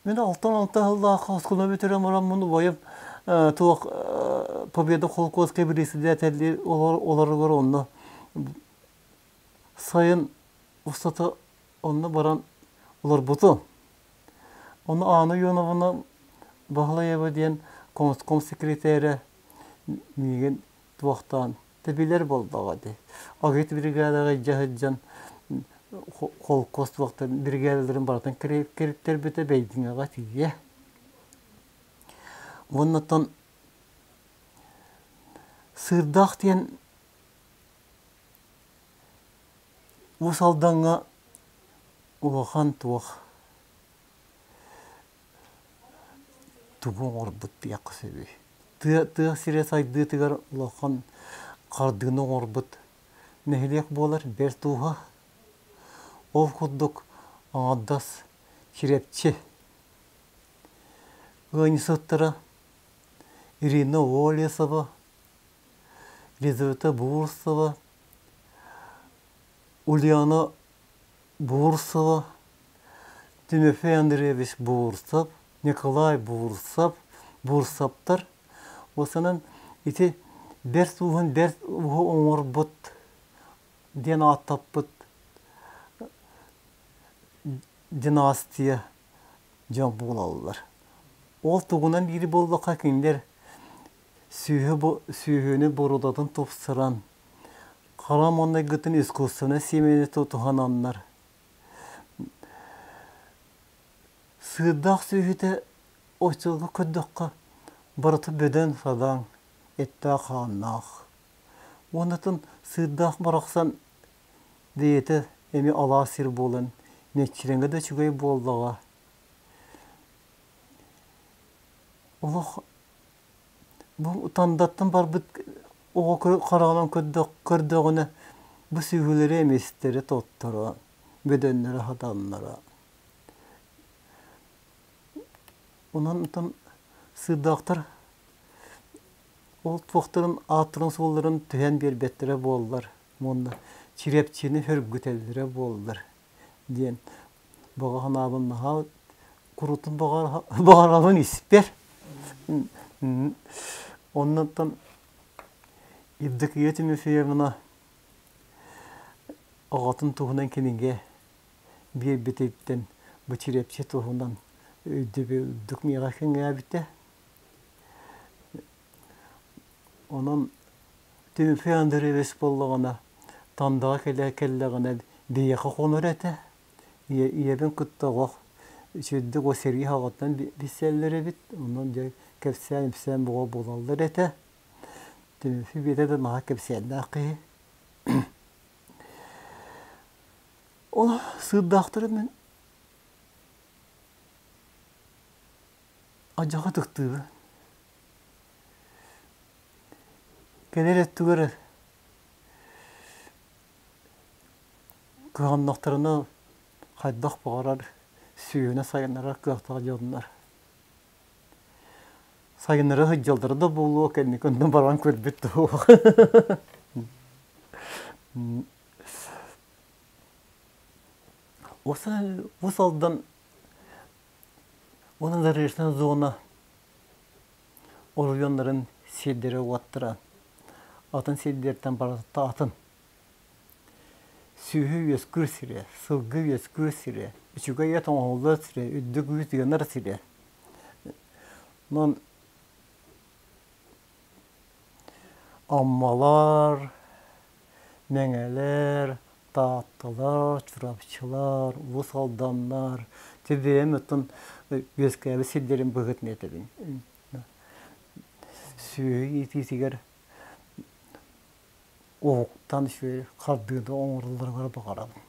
Мен алтан алла қосқына бөтерем орам мұны бойып туақ победа қолқоз кебіресі де әтәлі олары ғыр онны сайын ұстаты онны баран олар бұты. Оны аны юнавына бағылай әбі дейін ком секретәрі меген туақтан тәбелер болдыға де. Ағет бригадаға жағыджан қол қостылықтар бригадаларын баратан керіптер біті бәйдіңаға тие. Оннаттан сырдақ дейін ұсалданға ұлақан туақ туғын орбыт бияқы сөбей. Тыға сире сайды тыгар ұлақан қардығыны орбыт нәхілек болар бәр туға. Ол құддық аңадас керепче. Ғанисаттара Ирина Олесова, Лизавета Бурсова, Ульяна Бурсова, Тимофей Андреевич Бурсов, Николай Бурсов, Бурсаптар. Осынан ити бәр туғын бәр оңыр бұт, ден аттап бұт, династия жан болалылар. Ол туғынан бері болды қакендер сүйіні борудатын топсыран. Қарам ондай ғытын искусствына семені тұтыған анлар. Сыдақ сүйіті ойчылғы көддіққа барыты бөден садаң, етті қаннақ. Онытын сыдақ барақсан дейеті әме ала сир болын. Некчеренге де чүгей болдыға. Олық бұл тандаттың бар бұд оға қарағынан көрдіғіне бұл сүйгілері еместері тоттыры, бөденлері хаданлары. Онан сыдақтар ол тоқтырын атырын солырын түйен бербеттері болдылар. Мұнда черепчені хүргітелері болдылар. Ден бағаған абыннаға құрутын бағаралын іспер. Оннан ибдік етімі фейміна ағатын туғынан кенінге бер бетептен бұчерепче туғынан өйдік меға кенге әбітті. Онан Тимофей Андреевич болғана тандаға келләғана бейеқі қоныр әті. Иебен күттіғақ сөйдік о серги хағаттан бисәлері бит. Онан жай кәпсән бұға болалдар әті. Тимофей бетеді наға кәпсәнді ақиы. Оны сыддақтыры мен ажаға тұқтығы. Кәнер әттігірі кығаннақтарына қайдақ бағарар, сүйіне сайынлары кықтаға жолынар. Сайынлары ғыджалдары да болуы кәліне көнден барған көрбетті оғы. Осы алдан оның зарежтен зона орыйонларын селдері уаттыра. Атын селдерден баратта атын. Сүйі өскүр сире, сылғы өскүр сире, үшіға ет оңғылы сире, үдді көз дегенер сире. Нон аммалар, мәңәлер, таттылар, чурапчылар, ұлыс алданлар, тебем өттін өскәбі селдерін бұғытын етебін. Сүйі етесігер оқтан шөй қардыды оңырларға бағарады.